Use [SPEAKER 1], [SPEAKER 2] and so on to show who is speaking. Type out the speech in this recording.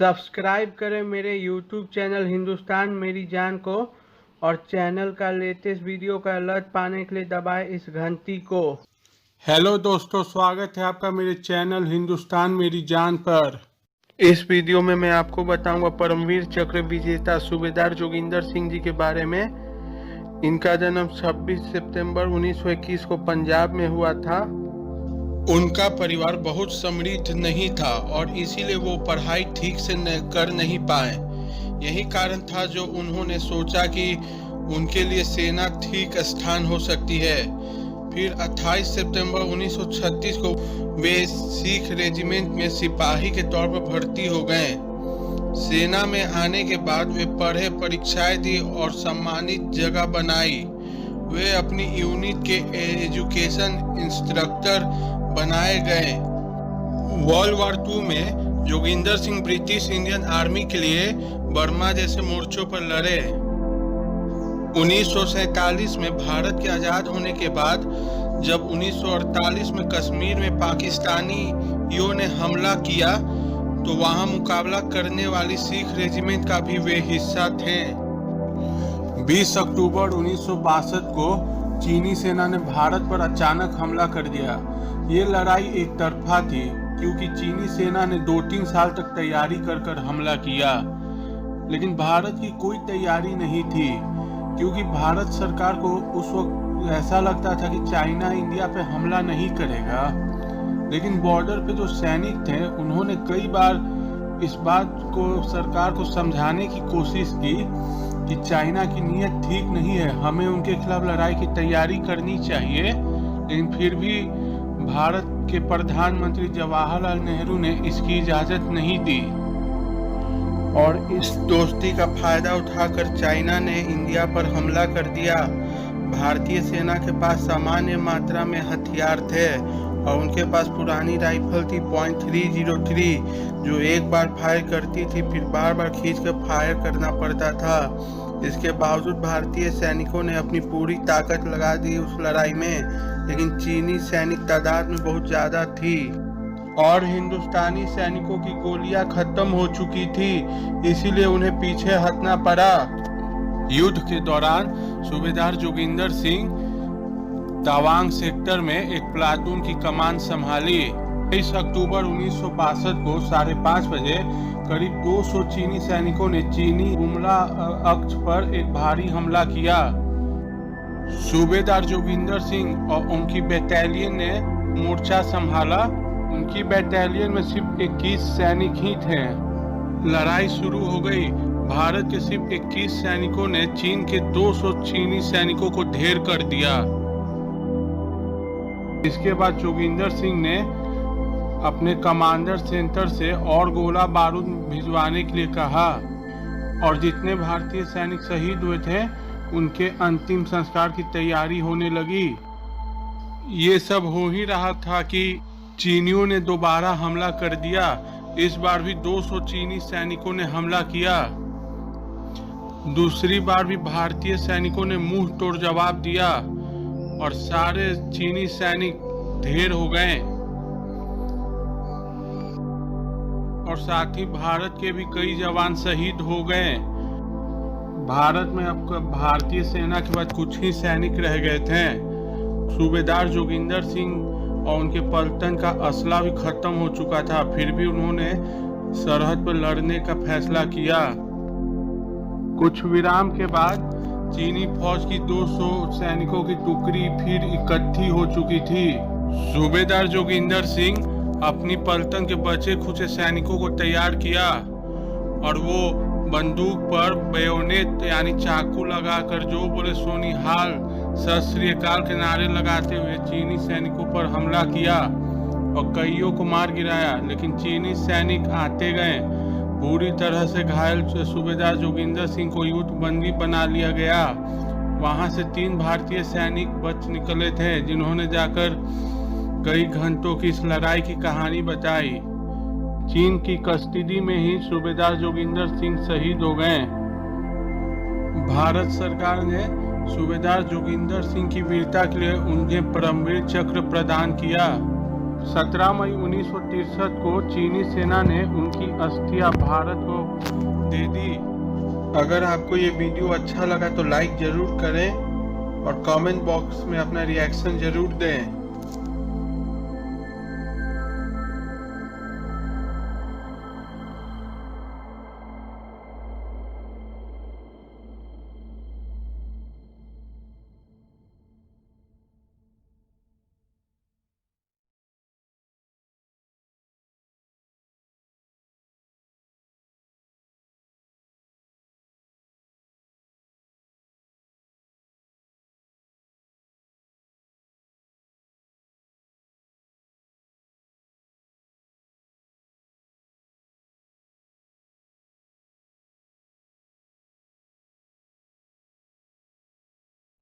[SPEAKER 1] Subscribe करें मेरे YouTube channel Hindustan मेरी जान को और चैनल का लेटेस्ट वीडियो का अलर्ट पाने के लिए दबाएं इस घंटी को। हेलो दोस्तों, स्वागत है आपका मेरे चैनल हिंदुस्तान मेरी जान पर। इस वीडियो में मैं आपको बताऊंगा परमवीर चक्र विजेता सूबेदार जोगिंदर सिंह जी के बारे में। इनका जन्म 26 सितंबर 1921 को पंजाब में हुआ था। उनका परिवार बहुत समृद्ध नहीं था और इसीलिए वो पढ़ाई ठीक से कर नहीं पाए। यही कारण था जो उन्होंने सोचा कि उनके लिए सेना ठीक स्थान हो सकती है। फिर 28 सितंबर 1936 को वे सिख रेजिमेंट में सिपाही के तौर पर भर्ती हो गए। सेना में आने के बाद वे पढ़े, परीक्षाएं दी और सम्मानित जगह बनाई। वे अपनी यूनिट के एजुकेशन इंस्ट्रक्टर बनाए गए। वर्ल्ड वॉर 2 में Joginder Singh British Indian army के लिए बर्मा जैसे मोर्चों पर लड़े। 1947 में भारत के आजाद होने के बाद जब 1948 में कश्मीर में पाकिस्तानियों ने हमला किया तो वहां मुकाबला करने वाली सिख रेजिमेंट का भी वे हिस्सा थे। 20 अक्टूबर 1962 को चीनी सेना ने भारत पर अचानक हमला कर दिया। ये लड़ाई एक तरफा थी क्योंकि चीनी सेना ने 2-3 साल तक तैयारी कर हमला किया, लेकिन भारत की कोई तैयारी नहीं थी क्योंकि भारत सरकार को उस वक्त ऐसा लगता था कि चाइना इंडिया पे हमला नहीं करेगा। लेकिन बॉर्डर पे जो सैनिक थे उन्होंने कई बार इस बात को सरकार को समझाने की कोशिश की कि चाइना की नीयत ठीक नहीं है, हमें उनके खिलाफ लड़ाई की तैयारी करनी चाहिए। लेकिन फिर भी भारत के प्रधानमंत्री जवाहरलाल नेहरू ने इसकी इजाजत नहीं दी और इस दोस्ती का फायदा उठाकर चाइना ने इंडिया पर हमला कर दिया। भारतीय सेना के पास सामान्य मात्रा में हथियार थे और उनके पास पुरानी राइफल थी .303 जो एक बार फायर करती थी, फिर बार बार खींचकर फायर करना पड़ता था। इसके बावजूद भारतीय सैनिकों ने अपनी पूरी ताकत लगा दी उस लड़ाई में, लेकिन चीनी सैनिक तादाद में बहुत ज्यादा थी और हिंदुस्तानी सैनिकों की गोलियां खत्म हो चुकी थी, इसीलिए उन्हें पीछे हटना पड़ा। युद्ध के दौरान सूबेदार जोगिंदर सिंह तवांग सेक्टर में एक प्लाटून की कमान संभाली। 23 अक्टूबर 1962 को 5:30 बजे करीब 200 चीनी सैनिकों ने चीनी बुमला अक्ष पर एक भारी हमला किया। सूबेदार जोगिंदर सिंह और उनकी बटालियन ने मोर्चा संभाला। उनकी बटालियन में सिर्फ 21 सैनिक ही थे। लड़ाई शुरू हो गई। भारत के सिर्फ 21 सैनिकों ने चीन के 200 चीनी सैनिकों को ढेर कर दिया। इसके बाद जोगिंदर सिंह ने अपने कमांडर सेंटर से और गोला बारूद भिजवाने के लिए कहा और जितने भारतीय सैनिक शहीद हुए थे उनके अंतिम संस्कार की तैयारी होने लगी। ये सब हो ही रहा था कि चीनियों ने दोबारा हमला कर दिया। इस बार भी 200 चीनी सैनिकों ने हमला किया। दूसरी बार भी भारतीय सैनिकों ने मुंह तोड़ जवाब दिया और सारे चीनी सैनिक ढेर हो गए और साथ ही भारत के भी कई जवान शहीद हो गए। भारत में अब भारतीय सेना के बाद कुछ ही सैनिक रह गए थे। सूबेदार जोगिंदर सिंह और उनके पलटन का असला भी खत्म हो चुका था, फिर भी उन्होंने सरहद पर लड़ने का फैसला किया। कुछ विराम के बाद चीनी फौज की 200 सैनिकों की टुकड़ी फिर इकट्ठी हो चुकी थी। सूबेदार जोगिंदर सिंह अपनी पलटन के बचे खुचे सैनिकों को तैयार किया और वो बंदूक पर बेयोनेट यानी चाकू लगाकर जो बोले सोनी हाल सत श्री अकाल के नारे लगाते हुए चीनी सैनिकों पर हमला किया और कईयों को मार गिराया। लेकिन चीनी सैनिक आते गए। पूरी तरह से घायल सूबेदार जोगिंदर सिंह को युद्ध बंदी बना लिया गया। वहां से 3 भारतीय सैनिक बच निकले थे जिन्होंने जाकर कई घंटों की इस लड़ाई की कहानी बताई। चीन की कस्टडी में ही सूबेदार जोगिंदर सिंह शहीद हो गए। भारत सरकार ने सूबेदार जोगिंदर सिंह की वीरता के लिए उन्हें परमवीर चक्र प्रदान किया। 17 मई 1963 को चीनी सेना ने उनकी अस्थियां भारत को दे दी। अगर आपको ये वीडियो अच्छा लगा तो लाइक ज़रूर करें और कमेंट बॉक्स में अपना रिएक्शन ज़रूर दें।